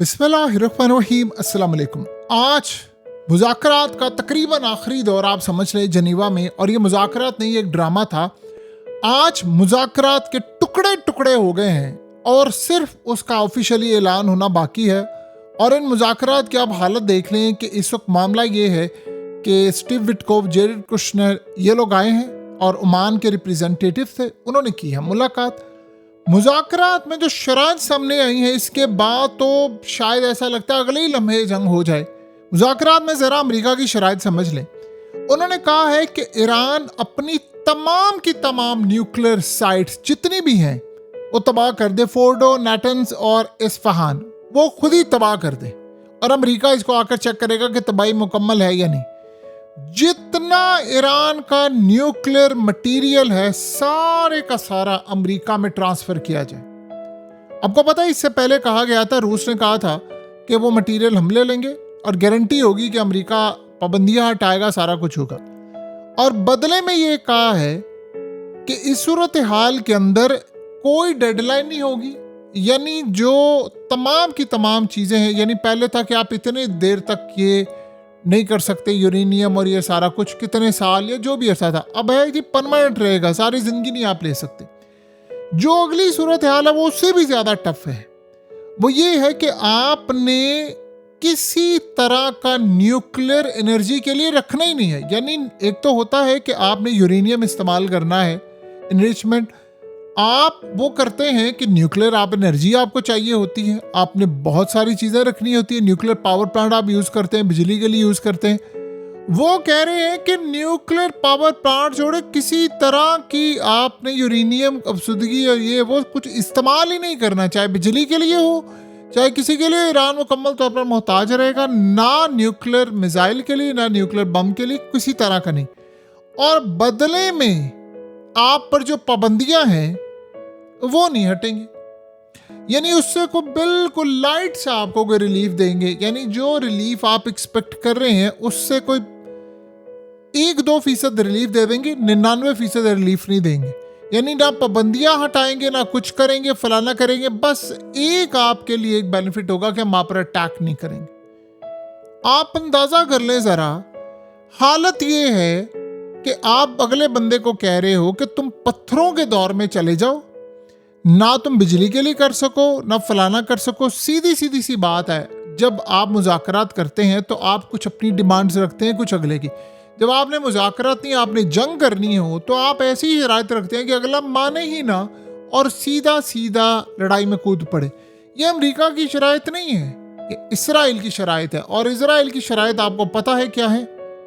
बिस्मिल्लाहिर्रहमानिर्रहीम, अस्सलाम वालेकुम। आज मुज़ाकरात का तकरीबन आखिरी दौर आप समझ लें जनीवा में, और ये मुज़ाकरात नहीं, एक ड्रामा था। आज मुज़ाकरात के टुकड़े टुकड़े हो गए हैं और सिर्फ उसका ऑफिशियली ऐलान होना बाकी है। और इन मुज़ाकरात की आप हालत देख लें कि इस वक्त मामला ये है कि स्टीव विटकोफ, जेरेड कुशनर, ये लोग आए हैं और ओमान के रिप्रेजेंटेटिव थे, उन्होंने की है मुलाकात। मुज़ाकरात में जो शराइत सामने आई है, इसके बाद तो शायद ऐसा लगता है अगले ही लम्हे जंग हो जाए। मुज़ाकरात में ज़रा अमेरिका की शराइत समझ लें। उन्होंने कहा है कि ईरान अपनी तमाम की तमाम न्यूक्लियर साइट्स जितनी भी हैं वो तबाह कर दे। फोर्डो, नाटन्स और इस्फहान वो खुद ही तबाह कर दे, और अमेरिका इसको आकर चेक करेगा कि तबाही मुकम्मल है या नहीं। जितना ईरान का न्यूक्लियर मटेरियल है सारे का सारा अमेरिका में ट्रांसफर किया जाए। आपको पता है, इससे पहले कहा गया था, रूस ने कहा था कि वो मटेरियल हम ले लेंगे और गारंटी होगी कि अमेरिका पाबंदियां हटाएगा, सारा कुछ होगा। और बदले में ये कहा है कि इस सूरत हाल के अंदर कोई डेडलाइन नहीं होगी, यानी जो तमाम की तमाम चीजें हैं, यानी पहले था कि आप इतने देर तक ये नहीं कर सकते यूरेनियम और ये सारा कुछ, कितने साल या जो भी ऐसा था, अब है कि परमानेंट रहेगा, सारी जिंदगी नहीं आप ले सकते। जो अगली सूरत हाल है वो उससे भी ज्यादा टफ है। वो ये है कि आपने किसी तरह का न्यूक्लियर एनर्जी के लिए रखना ही नहीं है। यानी एक तो होता है कि आपने यूरेनियम इस्तेमाल करना है, इनरिचमेंट आप वो करते हैं कि न्यूक्लियर आप एनर्जी आपको चाहिए होती है, आपने बहुत सारी चीज़ें रखनी होती है। न्यूक्लियर पावर प्लांट आप यूज़ करते हैं, बिजली के लिए यूज़ करते हैं। वो कह रहे हैं कि न्यूक्लियर पावर प्लांट जोड़े किसी तरह की आपने यूरेनियम अफसुदगी और ये वो कुछ इस्तेमाल ही नहीं करना, चाहे बिजली के लिए हो चाहे किसी के लिए। ईरान मुकम्मल तौर पर मोहताज रहेगा, ना न्यूक्लियर मिसाइल के लिए ना न्यूक्लियर बम के लिए, किसी तरह का नहीं। और बदले में आप पर जो पाबंदियां हैं वो नहीं हटेंगे, यानी उससे को बिल्कुल लाइट से आपको कोई रिलीफ देंगे। यानी जो रिलीफ आप एक्सपेक्ट कर रहे हैं उससे कोई 1-2% रिलीफ दे देंगे, 99% रिलीफ नहीं देंगे। यानी ना पाबंदियां हटाएंगे ना कुछ करेंगे, फलाना करेंगे, बस एक आपके लिए एक बेनिफिट होगा कि हम आप पर अटैक नहीं करेंगे। आप अंदाजा कर लें जरा, हालत ये है कि आप अगले बंदे को कह रहे हो कि तुम पत्थरों के दौर में चले जाओ, ना तुम बिजली के लिए कर सको ना फलाना कर सको। सीधी सीधी सी बात है, जब आप मुज़ाकरात करते हैं तो आप कुछ अपनी डिमांड्स रखते हैं, कुछ अगले की। जब आपने मुज़ाकरात नहीं, आपने जंग करनी हो, तो आप ऐसी ही शराइत रखते हैं कि अगला माने ही ना और सीधा सीधा लड़ाई में कूद पड़े। ये अमेरिका की शराइत नहीं है, ये इसराइल की शराइत है। और इसराइल की शराइत आपको पता है क्या है?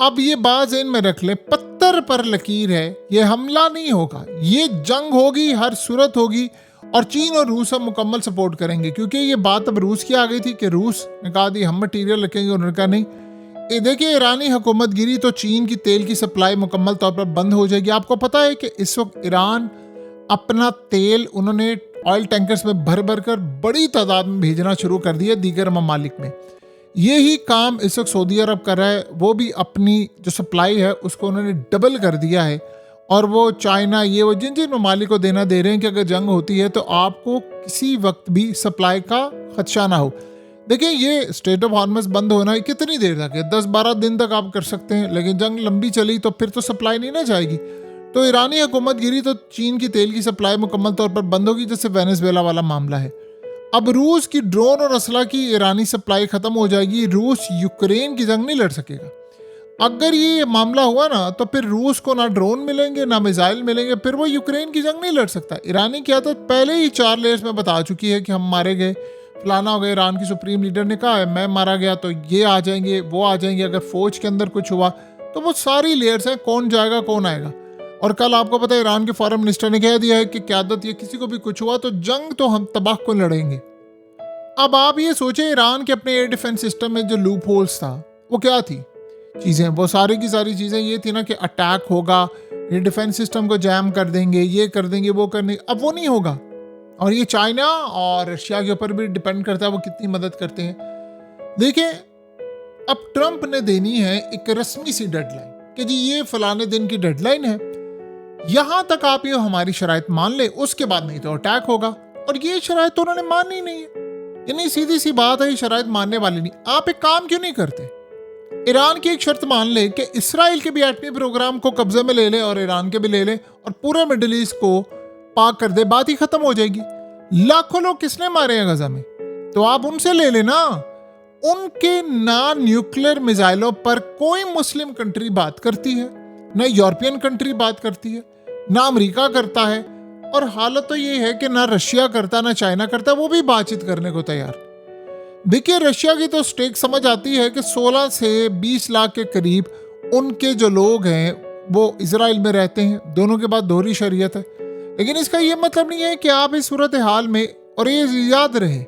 अब ये बात ज़हन में रख ले, पत्थर पर लकीर है, ये हमला नहीं होगा, ये जंग होगी, हर सूरत होगी। और चीन और रूस अब मुकम्मल सपोर्ट करेंगे, क्योंकि ये बात अब रूस की आ गई थी कि रूस ने कहा थी हम मटीरियल रखेंगे, उन्होंने कहा नहीं। ये देखिए, ईरानी हुकूमत गिरी तो चीन की तेल की सप्लाई मुकम्मल तौर पर बंद हो जाएगी। आपको पता है कि इस वक्त ईरान अपना तेल उन्होंने ऑयल टैंकर्स में भर भर कर बड़ी तादाद में भेजना शुरू कर दिया दीगर ममालिक में। यही काम इस वक्त सऊदी अरब कर रहा है, वो भी अपनी जो सप्लाई है उसको उन्होंने डबल कर दिया है। और वो चाइना, ये वो जिन जिन ममालिक को देना दे रहे हैं कि अगर जंग होती है तो आपको किसी वक्त भी सप्लाई का खदशा ना हो। देखिए, ये स्ट्रेट ऑफ हॉर्मस बंद होना है कितनी देर तक है? 10-12 दिन तक आप कर सकते हैं, लेकिन जंग लंबी चली तो फिर तो सप्लाई नहीं ना जाएगी। तो ईरानी हुकूमत गिरी तो चीन की तेल की सप्लाई मुकम्मल तौर पर बंद होगी, जैसे वेनेजुएला वाला मामला है। अब रूस की ड्रोन और असला की ईरानी सप्लाई खत्म हो जाएगी, रूस यूक्रेन की जंग नहीं लड़ सकेगा। अगर ये मामला हुआ ना तो फिर रूस को ना ड्रोन मिलेंगे ना मिसाइल मिलेंगे, फिर वो यूक्रेन की जंग नहीं लड़ सकता। ईरानी की आदत पहले ही 4 लेयर्स में बता चुकी है कि हम मारे गए, फलाना हो गया। ईरान की सुप्रीम लीडर ने कहा है मैं मारा गया तो ये आ जाएंगे, वो आ जाएंगे। अगर फौज के अंदर कुछ हुआ तो वो सारी लेयर्स हैं, कौन जाएगा कौन आएगा। और कल आपको पता है ईरान के फॉरेन मिनिस्टर ने कह दिया है कि क्यादत ये किसी को भी कुछ हुआ तो जंग तो हम तबाह को लड़ेंगे। अब आप ये सोचें, ईरान के अपने एयर डिफेंस सिस्टम में जो लूप होल्स था वो क्या थी चीज़ें? वो सारी की सारी चीज़ें ये थी ना कि अटैक होगा, ये डिफेंस सिस्टम को जैम कर देंगे, ये कर देंगे, वो कर देंगे। अब वो नहीं होगा। और ये चाइना और रशिया के ऊपर भी डिपेंड करता है वो कितनी मदद करते हैं। देखिए, अब ट्रंप ने देनी है एक रस्मी सी डेडलाइन कि जी ये फलाने दिन की डेडलाइन है, यहां तक आप ये हमारी शराइत मान ले, उसके बाद नहीं तो अटैक होगा। और ये शराइत तो उन्होंने मानी नहीं है। यानी सीधी सी बात है, शराइत मानने वाली नहीं। आप एक काम क्यों नहीं करते, ईरान की एक शर्त मान ले कि इसराइल के भी एटमी प्रोग्राम को कब्जे में ले ले और ईरान के भी ले ले और पूरे मिडिल ईस्ट को पाक कर दे, बात ही खत्म हो जाएगी। लाखों लोग किसने मारे हैं गजा में, तो आप उनसे ले लेना। उनके ना न्यूक्लियर मिसाइलों पर कोई मुस्लिम कंट्री बात करती है, ना यूरोपियन कंट्री बात करती है, ना अमेरिका करता है, और हालत तो ये है कि ना रशिया करता ना चाइना करता, वो भी बातचीत करने को तैयार। देखिए रशिया की तो स्टेक समझ आती है कि 16 से 20 लाख के करीब उनके जो लोग हैं वो इजराइल में रहते हैं, दोनों के बाद दोहरी शरीयत है। लेकिन इसका ये मतलब नहीं है कि आप इस सूरत हाल में, और ये याद रहे,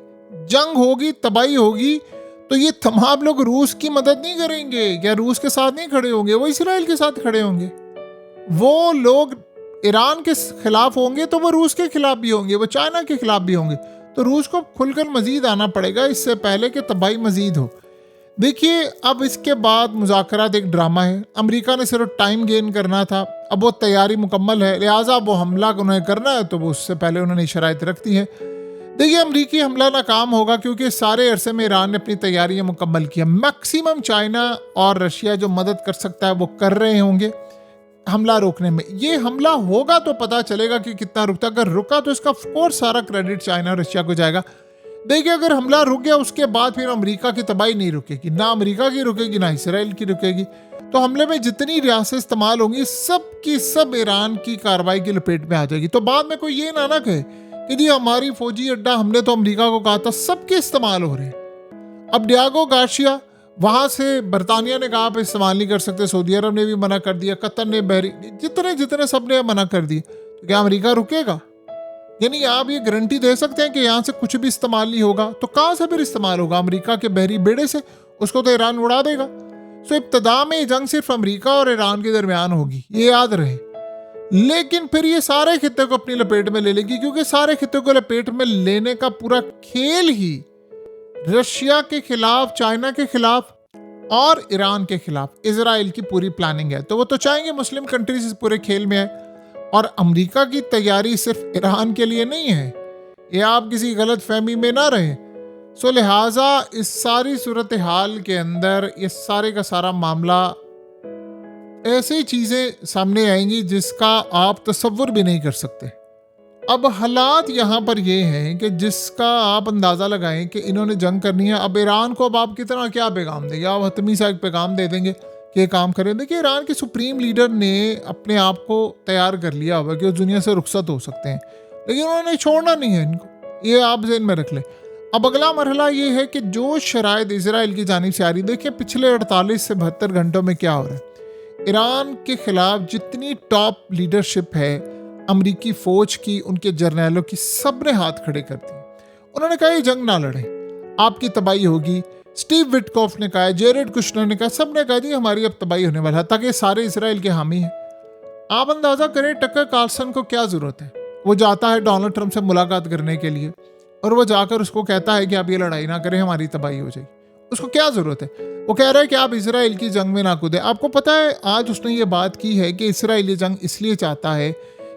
जंग होगी, तबाही होगी, तो ये तमाम लोग रूस की मदद नहीं करेंगे या रूस के साथ नहीं खड़े होंगे, वो इसराइल के साथ खड़े होंगे। वो लोग ईरान के खिलाफ होंगे तो वो रूस के खिलाफ भी होंगे, वो चाइना के खिलाफ भी होंगे। तो रूस को खुलकर मजीद आना पड़ेगा इससे पहले कि तबाही मजीद हो। देखिए अब इसके बाद मुज़ाकरात एक ड्रामा है, अमेरिका ने सिर्फ टाइम गेन करना था, अब वो तैयारी मुकम्मल है, लिहाजा वो हमला उन्हें करना है तो वो उससे पहले उन्होंने शराइत रख दी है। देखिए अमरीकी हमला नाकाम होगा क्योंकि सारे अरसे में ईरान ने अपनी तैयारियां मुकम्मल की। मैक्सिमम चाइना और रशिया जो मदद कर सकता है वो कर रहे होंगे हमला रोकने में। ये हमला होगा तो पता चलेगा कि कितना रुकता, अगर रुका तो इसका ऑफकोर्स सारा क्रेडिट चाइना और रशिया को जाएगा। देखिए अगर हमला रुक गया उसके बाद फिर अमेरिका की तबाही नहीं रुकेगी, ना अमेरिका की रुकेगी ना इसराइल की रुकेगी। तो हमले में जितनी रियासत इस्तेमाल होंगी सब की सब ईरान की कार्रवाई की लपेट में आ जाएगी। तो बाद में कोई ये ना कहे कि जी हमारी फौजी अड्डा हमने तो अमेरिका को कहा था, सबके इस्तेमाल हो रहे हैं। अब डियागो गार्सिया वहां से बरतानिया ने कहा आप इस्तेमाल नहीं कर सकते, सऊदी अरब ने भी मना कर दिया, कतर ने, बहरीन, जितने सब ने मना कर दिए। तो क्या अमेरिका रुकेगा? यानी आप ये गारंटी दे सकते हैं कि यहाँ से कुछ भी इस्तेमाल नहीं होगा? तो कहाँ से फिर इस्तेमाल होगा? अमेरिका के बहरी बेड़े से, उसको तो ईरान उड़ा देगा। सो इब्तदा में जंग सिर्फ अमेरिका और ईरान के दरमियान होगी, ये याद रहे। लेकिन फिर ये सारे खित्ते को अपनी लपेट में ले लेगी, क्योंकि सारे खित्ते को लपेट में लेने का पूरा खेल ही रशिया के खिलाफ, चाइना के खिलाफ और ईरान के खिलाफ इजराइल की पूरी प्लानिंग है। तो वो तो चाहेंगे मुस्लिम कंट्रीज इस पूरे खेल में आए। और अमेरिका की तैयारी सिर्फ ईरान के लिए नहीं है, ये आप किसी गलत फहमी में ना रहे। सो लिहाजा इस सारी सूरत हाल के अंदर ये सारे का सारा मामला, ऐसी चीज़ें सामने आएंगी जिसका आप तसव्वुर भी नहीं कर सकते। अब हालात यहाँ पर ये हैं कि जिसका आप अंदाज़ा लगाएं कि इन्होंने जंग करनी है। अब ईरान को अब आप कितना क्या पैगाम देंगे? आप हतमी सा एक पैगाम दे देंगे कि काम करें। देखिए ईरान के सुप्रीम लीडर ने अपने आप को तैयार कर लिया होगा कि वो दुनिया से रुखसत हो सकते हैं, लेकिन उन्होंने छोड़ना नहीं है इनको, ये आप ज़हन में रख लें। अब अगला मरहला ये है कि जो शराइत इजराइल की जानिब से आ रही, देखिए पिछले 48 से 72 घंटों में क्या हो रहा है। ईरान के खिलाफ जितनी टॉप लीडरशिप है अमरीकी फौज की, उनके जर्नैलों की, सब ने हाथ खड़े कर दिए। उन्होंने कहा ये जंग ना लड़े, आपकी तबाही होगी। स्टीव विटकॉफ ने कहा, जेरेड कुशनर ने कहा, सब ने कहा जी हमारी अब तबाही होने वाला है, ताकि सारे इसराइल के हामी हैं। आप अंदाजा करें टकर कार्लसन को क्या जरूरत है? वो जाता है डोनाल्ड ट्रंप से मुलाकात करने के लिए और वो जाकर उसको कहता है कि आप ये लड़ाई ना करें, हमारी तबाही हो जाएगी। उसको क्या जरूरत है? वो कह रहा है कि आप इसराइल की जंग में ना कूदें। आपको पता है आज उसने ये बात की है कि इसराइल ये जंग इसलिए चाहता है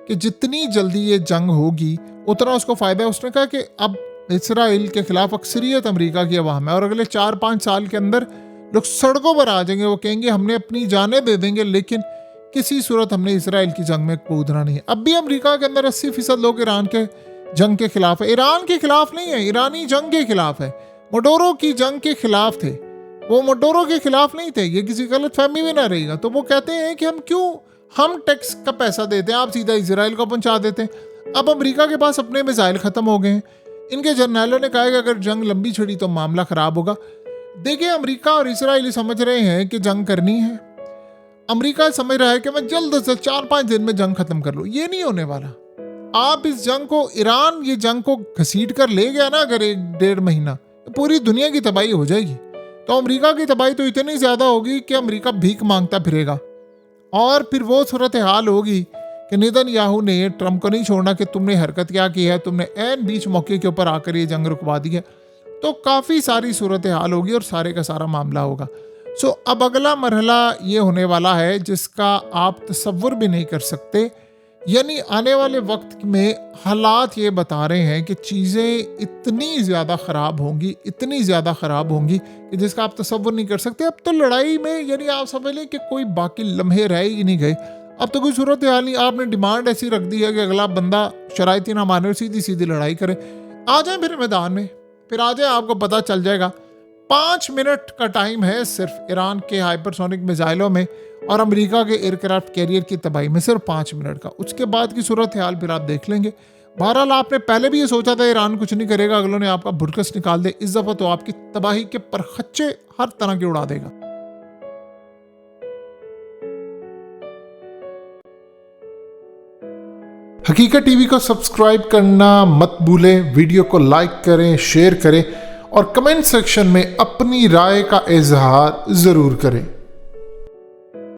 कि जितनी जल्दी ये जंग होगी उतना उसको फ़ायदा है। उसने कहा कि अब इसराइल के खिलाफ अक्सरियत अमेरिका की अवाम है और अगले 4-5 साल के अंदर लोग सड़कों पर आ जाएंगे। वो कहेंगे हमने अपनी जानें दे देंगे लेकिन किसी सूरत हमने इसराइल की जंग में कूदना नहीं है। अब भी अमेरिका के अंदर 80% लोग ईरान के जंग के खिलाफ है। ईरान के खिलाफ नहीं है, ईरानी जंग के खिलाफ है। मोडोरो की जंग के खिलाफ थे, वो मोडोरो के खिलाफ नहीं थे। ये किसी गलत फहमी में ना रहेगा। तो वो कहते हैं कि हम टैक्स का पैसा देते हैं, आप सीधा इसराइल को पहुंचा देते हैं। अब अमेरिका के पास अपने मिसाइल खत्म हो गए हैं। इनके जर्नैलों ने कहा कि अगर जंग लंबी छिड़ी तो मामला खराब होगा। देखिए अमेरिका और इसराइल समझ रहे हैं कि जंग करनी है। अमेरिका समझ रहा है कि मैं जल्द से 4-5 दिन में जंग खत्म कर लूँ। ये नहीं होने वाला। आप इस जंग को, ईरान ये जंग को घसीट कर ले गया ना अगर 1-1.5 महीना, तो पूरी दुनिया की तबाही हो जाएगी। तो अमेरिका की तबाही तो इतनी ज़्यादा होगी कि अमेरिका भीख मांगता फिरेगा। और फिर वो सूरत हाल होगी कि नेतन्याहू ने ट्रंप को नहीं छोड़ना कि तुमने हरकत क्या की है, तुमने ऐन बीच मौके के ऊपर आकर ये जंग रुकवा दी है। तो काफ़ी सारी सूरत हाल होगी और सारे का सारा मामला होगा। सो अब अगला मरहला ये होने वाला है जिसका आप तसव्वुर भी नहीं कर सकते यानी आने वाले वक्त में हालात ये बता रहे हैं कि चीज़ें इतनी ज़्यादा ख़राब होंगी, इतनी ज़्यादा ख़राब होंगी कि जिसका आप तसव्वुर नहीं कर सकते। अब तो लड़ाई में यानी आप समझ लें कि कोई बाकी लम्हे रह ही नहीं गए। अब तो कोई सूरत हाल नहीं, आपने डिमांड ऐसी रख दी है कि अगला बंदा शराइती ना माने और सीधी सीधी लड़ाई करे। आ जाए फिर मैदान में, फिर आ जाए, आपको पता चल जाएगा। 5 मिनट का टाइम है सिर्फ ईरान के हाइपरसोनिक मिसाइलों में और अमेरिका के एयरक्राफ्ट कैरियर की तबाही में, सिर्फ 5 मिनट का। उसके बाद की सूरत हाल फिर आप देख लेंगे। बहरहाल आपने पहले भी ये सोचा था ईरान कुछ नहीं करेगा, अगलों ने आपका बुरकस निकाल दे। इस दफ़ा तो आपकी तबाही के परखच्चे हर तरह के उड़ा देगा। हकीकत टीवी को सब्सक्राइब करना मत भूलें, वीडियो को लाइक करें, शेयर करें और कमेंट सेक्शन में अपनी राय का इजहार ज़रूर करें।